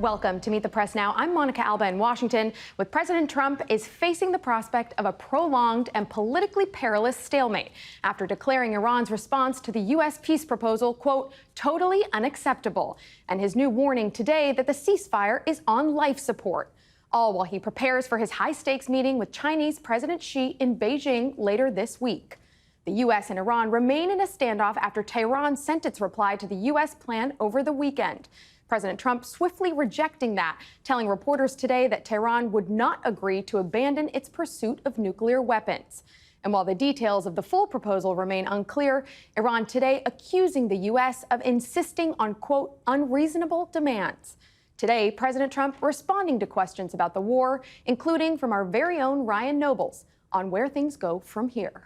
Welcome to Meet the Press Now. I'm Monica Alba in Washington. With President Trump is facing the prospect of a prolonged and politically perilous stalemate after declaring Iran's response to the U.S. peace proposal, quote, totally unacceptable, and his new warning today that the ceasefire is on life support. All while he prepares for his high-stakes meeting with Chinese President Xi in Beijing later this week. The U.S. and Iran remain in a standoff after Tehran sent its reply to the U.S. plan over the weekend. President Trump swiftly rejecting that, telling reporters today that Tehran would not agree to abandon its pursuit of nuclear weapons. And while the details of the full proposal remain unclear, Iran today accusing the U.S. of insisting on, quote, unreasonable demands. Today, President Trump responding to questions about the war, including from our very own Ryan Nobles, on where things go from here.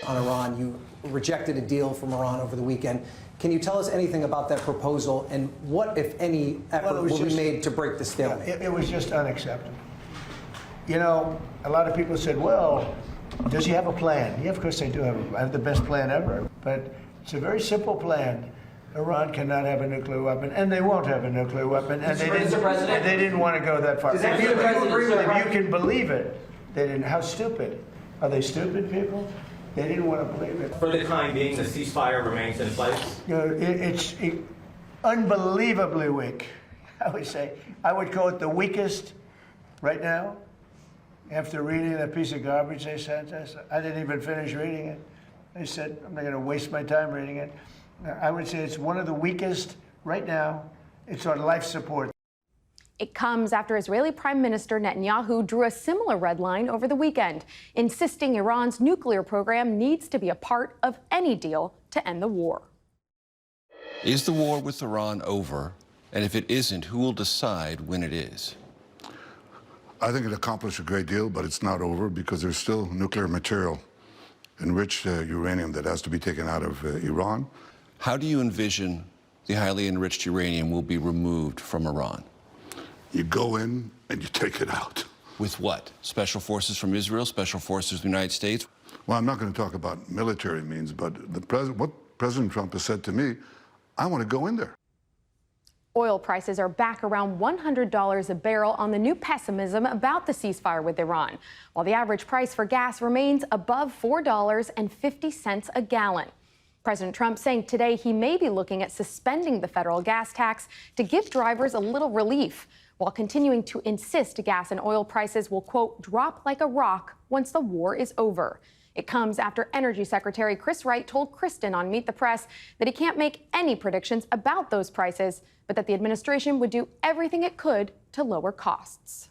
On Iran, you rejected a deal from Iran over the weekend. Can you tell us anything about that proposal and what, if any, effort will be made to break the stalemate? It was just unacceptable. You know, a lot of people said, well, does he have a plan? Yeah, of course they do have the best plan ever. But it's a very simple plan. Iran cannot have a nuclear weapon, and they won't have a nuclear weapon. And they didn't want to go that far. If you can believe it, they didn't. How stupid. Are they stupid people? They didn't want to believe it. For the time being, the ceasefire remains in place? You know, it's unbelievably weak, I would say. I would call it the weakest right now. After reading that piece of garbage they sent us, I didn't even finish reading it. They said, I'm not going to waste my time reading it. I would say it's one of the weakest right now. It's on life support. It comes after Israeli Prime Minister Netanyahu drew a similar red line over the weekend, insisting Iran's nuclear program needs to be a part of any deal to end the war. Is the war with Iran over? And if it isn't, who will decide when it is? I think it accomplished a great deal, but it's not over because there's still nuclear material, enriched uranium that has to be taken out of Iran. How do you envision the highly enriched uranium will be removed from Iran? You go in and you take it out. With what? Special forces from Israel, special forces from the United States? Well, I'm not going to talk about military means, but what President Trump has said to me, I want to go in there. Oil prices are back around $100 a barrel on the new pessimism about the ceasefire with Iran, while the average price for gas remains above $4.50 a gallon. President Trump saying today he may be looking at suspending the federal gas tax to give drivers a little relief, while continuing to insist gas and oil prices will, quote, drop like a rock once the war is over. It comes after Energy Secretary Chris Wright told Kristen on Meet the Press that he can't make any predictions about those prices, but that the administration would do everything it could to lower costs.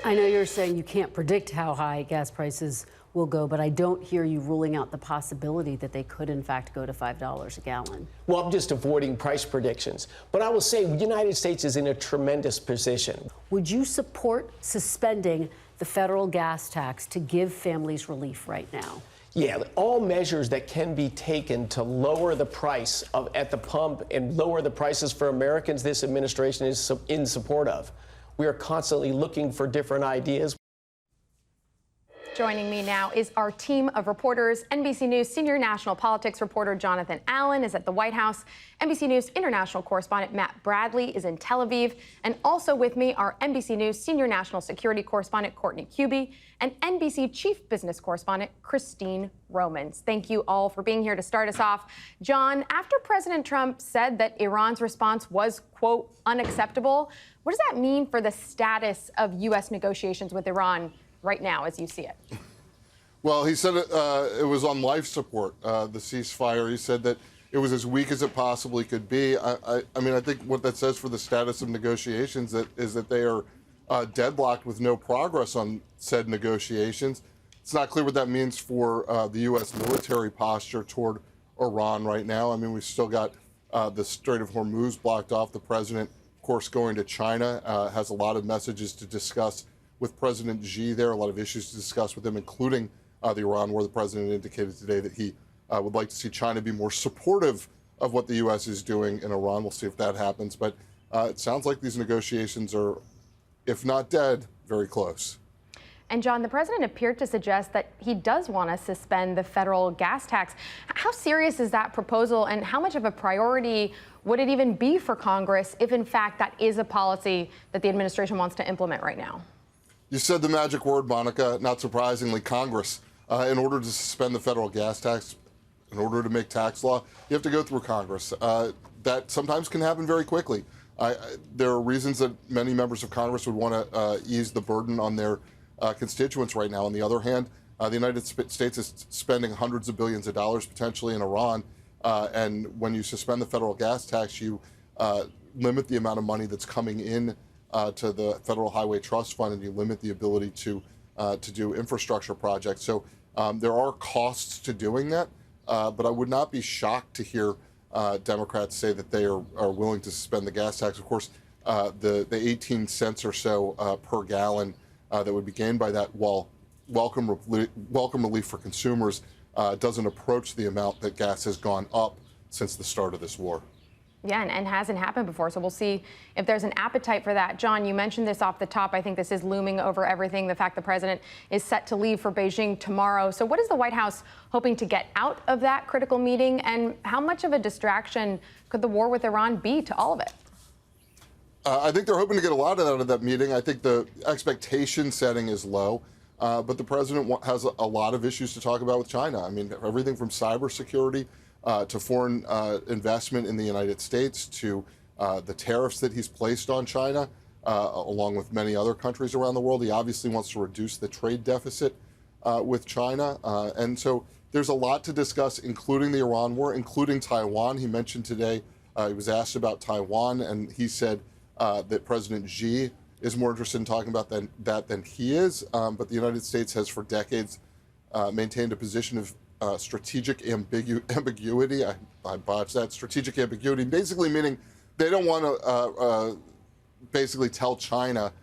I know you're saying you can't predict how high gas prices will go, but I don't hear you ruling out the possibility that they could, in fact, go to $5 a gallon. Well, I'm just avoiding price predictions. But I will say the United States is in a tremendous position. Would you support suspending the federal gas tax to give families relief right now? Yeah, all measures that can be taken to lower the price at the pump and lower the prices for Americans, this administration is in support of. We are constantly looking for different ideas. Joining me now is our team of reporters. NBC News senior national politics reporter Jonathan Allen is at the White House. NBC News international correspondent Matt Bradley is in Tel Aviv. And also with me are NBC News senior national security correspondent Courtney Kube and NBC chief business correspondent Christine Romans. Thank you all for being here to start us off. John, after President Trump said that Iran's response was, quote, unacceptable, what does that mean for the status of U.S. negotiations with Iran right now, as you see it? Well, he said it was on life support, the ceasefire. He said that it was as weak as it possibly could be. I mean, I think what that says for the status of negotiations is that they are deadlocked with no progress on said negotiations. It's not clear what that means for the U.S. military posture toward Iran right now. I mean, we've still got the Strait of Hormuz blocked off. The president, of course, going to China, has a lot of messages to discuss with President Xi there, a lot of issues to discuss with him, including the Iran war. The president indicated today that he would like to see China be more supportive of what the U.S. is doing in Iran. We'll see if that happens. But it sounds like these negotiations are, if not dead, very close. And John, the president appeared to suggest that he does want to suspend the federal gas tax. How serious is that proposal, and how much of a priority would it even be for Congress if, in fact, that is a policy that the administration wants to implement right now? You said the magic word, Monica. Not surprisingly, Congress. In order to suspend the federal gas tax, in order to make tax law, you have to go through Congress. That sometimes can happen very quickly. There are reasons that many members of Congress would want to ease the burden on their constituents right now. On the other hand, the United States is spending hundreds of billions of dollars potentially in Iran. And when you suspend the federal gas tax, you limit the amount of money that's coming in to the Federal Highway Trust Fund, and you limit the ability to do infrastructure projects. So there are costs to doing that, but I would not be shocked to hear Democrats say that they are willing to suspend the gas tax. Of course, the 18 cents or so per gallon that would be gained by that, while welcome relief for consumers, doesn't approach the amount that gas has gone up since the start of this war. Yeah, and hasn't happened before, so we'll see if there's an appetite for that. John, you mentioned this off the top. I think this is looming over everything, the fact the president is set to leave for Beijing tomorrow. So what is the White House hoping to get out of that critical meeting, and how much of a distraction could the war with Iran be to all of it? I think they're hoping to get a lot out of that meeting. I think the expectation setting is low, but the president has a lot of issues to talk about with China. I mean, everything from cybersecurity to foreign investment in the United States, to the tariffs that he's placed on China, along with many other countries around the world. He obviously wants to reduce the trade deficit with China. And so there's a lot to discuss, including the Iran war, including Taiwan. He mentioned today, he was asked about Taiwan, and he said that President Xi is more interested in talking about that than he is. But the United States has for decades maintained a position of strategic ambiguity. I botched that. Strategic ambiguity, basically meaning they don't want to basically tell China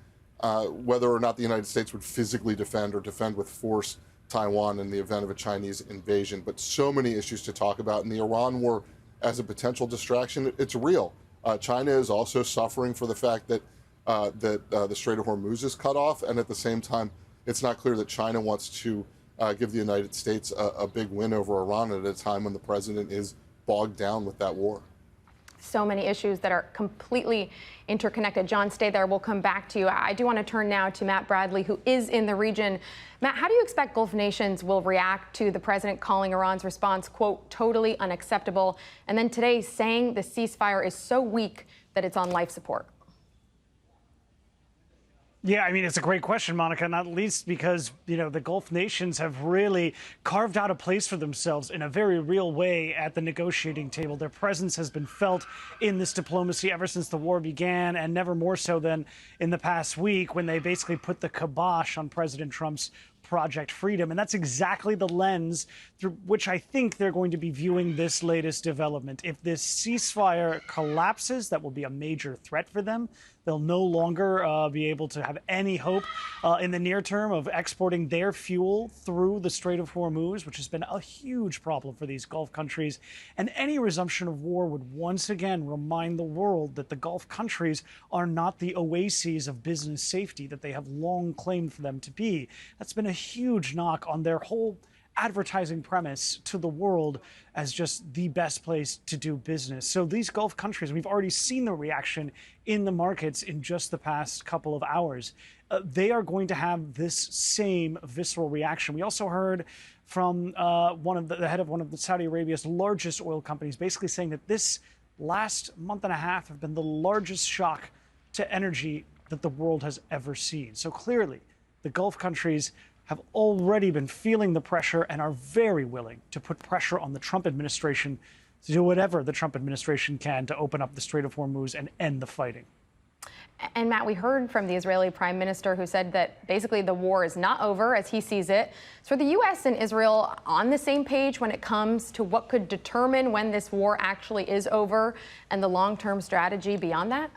whether or not the United States would physically defend or defend with force Taiwan in the event of a Chinese invasion. But so many issues to talk about. And the Iran war as a potential distraction, it's real. China is also suffering for the fact that the Strait of Hormuz is cut off. And at the same time, it's not clear that China wants to give the United States a big win over Iran at a time when the president is bogged down with that war. So many issues that are completely interconnected. John, stay there. We'll come back to you. I do want to turn now to Matt Bradley, who is in the region. Matt, how do you expect Gulf nations will react to the president calling Iran's response, quote, totally unacceptable, and then today saying the ceasefire is so weak that it's on life support? Yeah, I mean, it's a great question, Monica, not least because, you know, the Gulf nations have really carved out a place for themselves in a very real way at the negotiating table. Their presence has been felt in this diplomacy ever since the war began, and never more so than in the past week when they basically put the kibosh on President Trump's Project Freedom. And that's exactly the lens through which I think they're going to be viewing this latest development. If this ceasefire collapses, that will be a major threat for them. They'll no longer be able to have any hope in the near term of exporting their fuel through the Strait of Hormuz, which has been a huge problem for these Gulf countries. And any resumption of war would once again remind the world that the Gulf countries are not the oases of business safety that they have long claimed for them to be. That's been a huge knock on their whole advertising premise to the world as just the best place to do business. So these Gulf countries, we've already seen the reaction in the markets in just the past couple of hours. They are going to have this same visceral reaction. We also heard from the head of one of Saudi Arabia's largest oil companies, basically saying that this last month and a half have been the largest shock to energy that the world has ever seen. So clearly, the Gulf countries have already been feeling the pressure and are very willing to put pressure on the Trump administration to do whatever the Trump administration can to open up the Strait of Hormuz and end the fighting. And Matt, we heard from the Israeli prime minister who said that basically the war is not over as he sees it. So are the U.S. and Israel on the same page when it comes to what could determine when this war actually is over and the long-term strategy beyond that?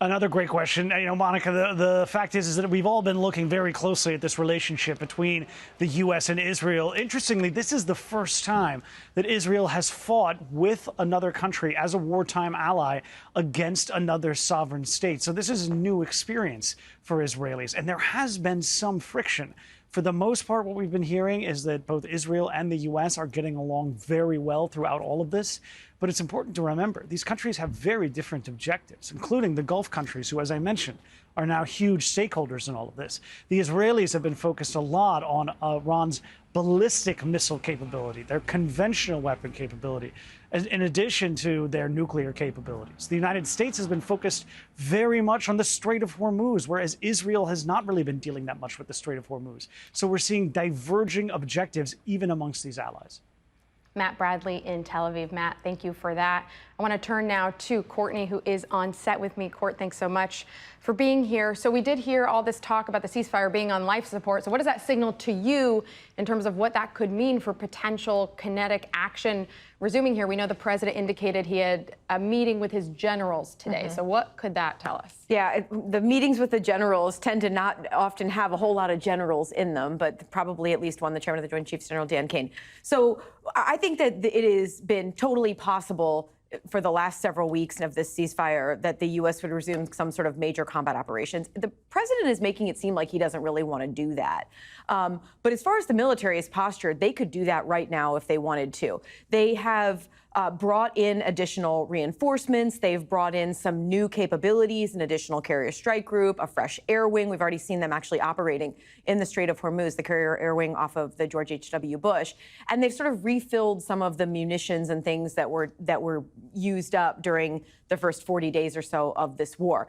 Another great question. You know, Monica, the fact is that we've all been looking very closely at this relationship between the U.S. and Israel. Interestingly, this is the first time that Israel has fought with another country as a wartime ally against another sovereign state. So this is a new experience for Israelis. And there has been some friction For the most part, what we've been hearing is that both Israel and the U.S. are getting along very well throughout all of this. But it's important to remember these countries have very different objectives, including the Gulf countries, who, as I mentioned, are now huge stakeholders in all of this. The Israelis have been focused a lot on Iran's ballistic missile capability, their conventional weapon capability, in addition to their nuclear capabilities. The United States has been focused very much on the Strait of Hormuz, whereas Israel has not really been dealing that much with the Strait of Hormuz. So we're seeing diverging objectives even amongst these allies. Matt Bradley in Tel Aviv. Matt, thank you for that. I want to turn now to Courtney, who is on set with me. Court, thanks so much for being here. So we did hear all this talk about the ceasefire being on life support. So what does that signal to you in terms of what that could mean for potential kinetic action resuming here? We know the president indicated he had a meeting with his generals today. So what could that tell us? Yeah, the meetings with the generals tend to not often have a whole lot of generals in them, but probably at least one, the chairman of the Joint Chiefs, General Dan Kane. So I think that it has been totally possible for the last several weeks of this ceasefire that the U.S. would resume some sort of major combat operations. The president is making it seem like he doesn't really want to do that. But as far as the military is postured, they could do that right now if they wanted to. They have brought in additional reinforcements. They've brought in some new capabilities, an additional carrier strike group, a fresh air wing. We've already seen them actually operating in the Strait of Hormuz, the carrier air wing off of the George H.W. Bush. And they've sort of refilled some of the munitions and things that were used up during the first 40 days or so of this war.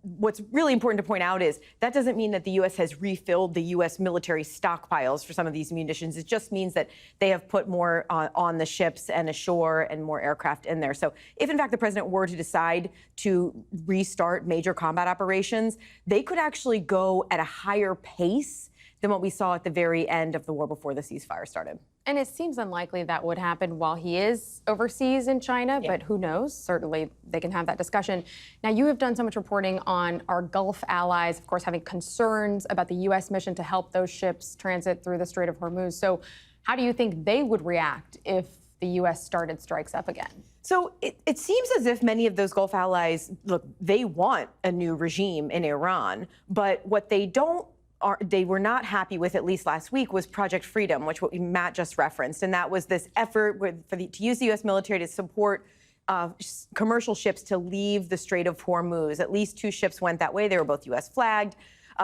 What's really important to point out is that doesn't mean that the U.S. has refilled the U.S. military stockpiles for some of these munitions. It just means that they have put more on the ships and ashore and more aircraft in there. So if, in fact, the president were to decide to restart major combat operations, they could actually go at a higher pace than what we saw at the very end of the war before the ceasefire started. And it seems unlikely that would happen while he is overseas in China, but who knows? Certainly they can have that discussion. Now, you have done so much reporting on our Gulf allies, of course, having concerns about the U.S. mission to help those ships transit through the Strait of Hormuz. So how do you think they would react if the U.S. started strikes up again? So it seems as if many of those Gulf allies, look, they want a new regime in Iran, but what they were not happy with, at least last week, was Project Freedom, which what Matt just referenced. And that was this effort to use the U.S. military to support commercial ships to leave the Strait of Hormuz. At least 2 ships went that way. They were both U.S. flagged.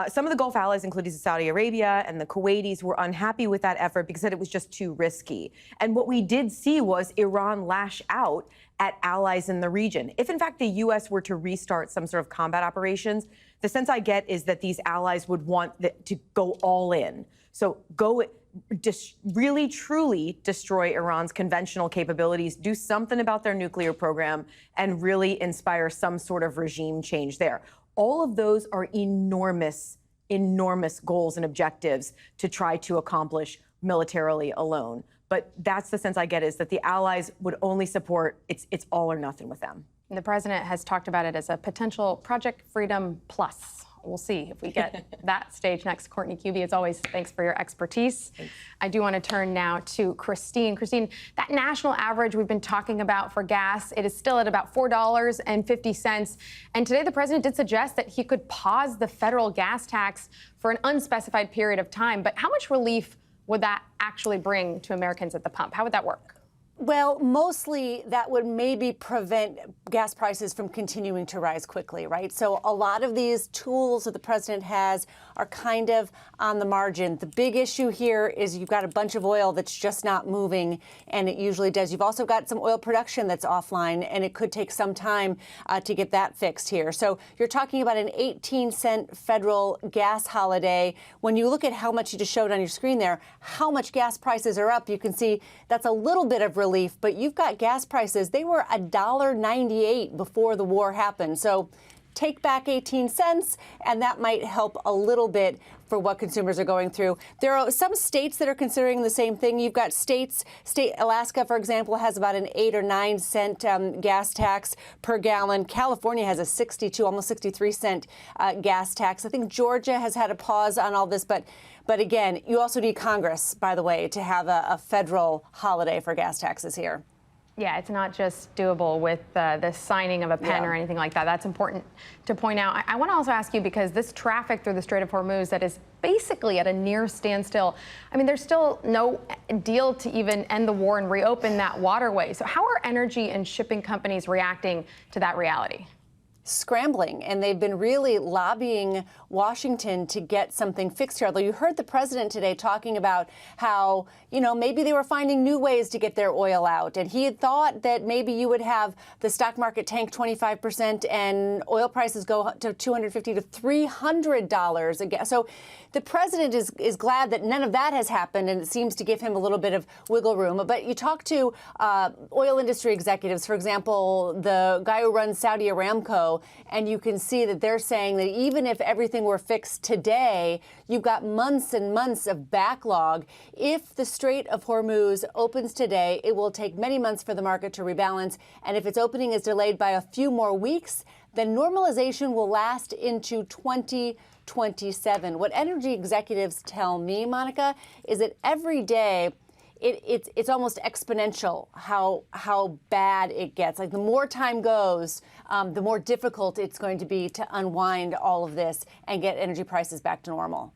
Some of the Gulf allies, including Saudi Arabia and the Kuwaitis, were unhappy with that effort because it was just too risky. And what we did see was Iran lash out at allies in the region. If, in fact, the U.S. were to restart some sort of combat operations, the sense I get is that these allies would want to go all in. So really, truly destroy Iran's conventional capabilities, do something about their nuclear program, and really inspire some sort of regime change there. All of those are enormous, enormous goals and objectives to try to accomplish militarily alone. But that's the sense I get, is that the allies would only support, it's all or nothing with them. And the president has talked about it as a potential Project Freedom Plus. We'll see if we get that stage next. Courtney Kube, as always, thanks for your expertise. Thanks. I do want to turn now to Christine. Christine, that national average we've been talking about for gas, it is still at about $4.50. And today the president did suggest that he could pause the federal gas tax for an unspecified period of time. But how much relief would that actually bring to Americans at the pump? How would that work? Well, mostly that would maybe prevent gas prices from continuing to rise quickly, right? So a lot of these tools that the president has are kind of on the margin. The big issue here is you've got a bunch of oil that's just not moving, and it usually does. You've also got some oil production that's offline, and it could take some time to get that fixed here. So you're talking about an 18-cent federal gas holiday. When you look at how much you just showed on your screen there, how much gas prices are up, you can see that's a little bit of relief, but you've got gas prices. They were $1.98 before the war happened. So take back 18 cents, and that might help a little bit for what consumers are going through. There are some states that are considering the same thing. You've got Alaska, for example, has about an 8 or 9 cent gas tax per gallon. California has a 62, almost 63 cent gas tax. I think Georgia has had a pause on all this, but again, you also need Congress, by the way, to have a federal holiday for gas taxes here. Yeah, it's not just doable with the signing of a pen or anything like that. That's important to point out. I want to also ask you, because this traffic through the Strait of Hormuz that is basically at a near standstill, I mean, there's still no deal to even end the war and reopen that waterway. So how are energy and shipping companies reacting to that reality? Scrambling, and they've been really lobbying Washington to get something fixed here. Although you heard the president today talking about how, maybe they were finding new ways to get their oil out. And he had thought that maybe you would have the stock market tank 25% and oil prices go to $250 to $300 again. So the president is glad that none of that has happened, and it seems to give him a little bit of wiggle room. But you talk to oil industry executives, for example, the guy who runs Saudi Aramco, and you can see that they're saying that even if everything were fixed today, you've got months and months of backlog. If the Strait of Hormuz opens today, it will take many months for the market to rebalance. And if its opening is delayed by a few more weeks, then normalization will last into 2027. What energy executives tell me, Monica, is that every day it's almost exponential how bad it gets. Like the more time goes, the more difficult it's going to be to unwind all of this and get energy prices back to normal.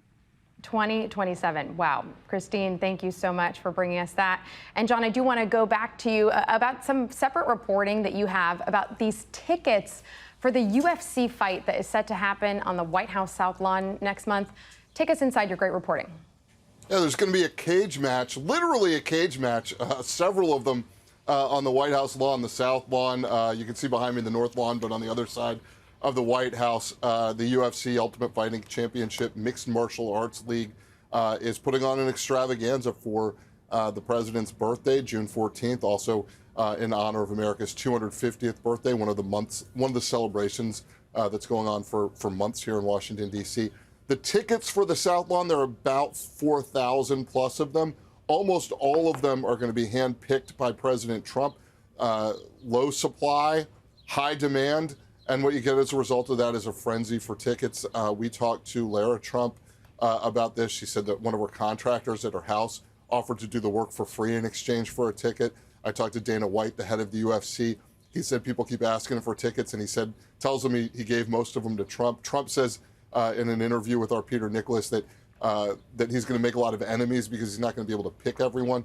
2027. Wow. Christine, thank you so much for bringing us that. And John, I do want to go back to you about some separate reporting that you have about these tickets for the UFC fight that is set to happen on the White House South Lawn next month. Take us inside your great reporting. Yeah, there's going to be a cage match, literally a cage match, several of them on the White House lawn, the South Lawn. You can see behind me the North Lawn, but on the other side of the White House, the UFC Ultimate Fighting Championship Mixed Martial Arts League is putting on an extravaganza for the president's birthday, June 14th, also in honor of America's 250th birthday, one of the celebrations that's going on for months here in Washington, D.C. The tickets for the South Lawn, there are about 4,000 plus of them. Almost all of them are going to be handpicked by President Trump. Low supply, high demand, and what you get as a result of that is a frenzy for tickets. We talked to Lara Trump about this. She said that one of her contractors at her house offered to do the work for free in exchange for a ticket. I talked to Dana White, the head of the UFC. He said people keep asking him for tickets, and he tells them he gave most of them to Trump. Trump says in an interview with our Peter Nicholas that he's going to make a lot of enemies because he's not going to be able to pick everyone.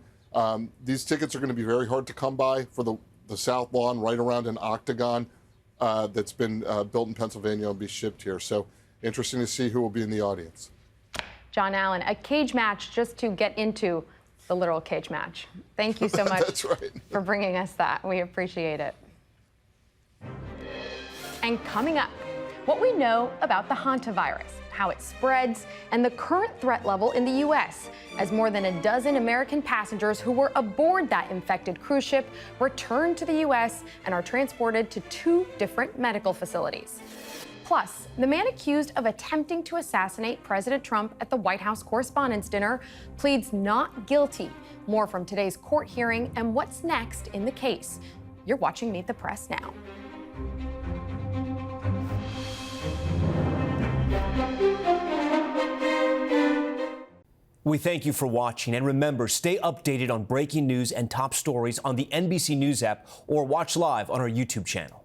These tickets are going to be very hard to come by for the South Lawn, right around an octagon that's been built in Pennsylvania and be shipped here. So interesting to see who will be in the audience. John Allen, a cage match just to get into the literal cage match. Thank you so much That's right. for bringing us that. We appreciate it. And coming up, what we know about the hantavirus, how it spreads, and the current threat level in the U.S. as more than a dozen American passengers who were aboard that infected cruise ship return to the U.S. and are transported to 2 different medical facilities. Plus, the man accused of attempting to assassinate President Trump at the White House Correspondents' Dinner pleads not guilty. More from today's court hearing and what's next in the case. You're watching Meet the Press now. We thank you for watching, and remember, stay updated on breaking news and top stories on the NBC News app or watch live on our YouTube channel.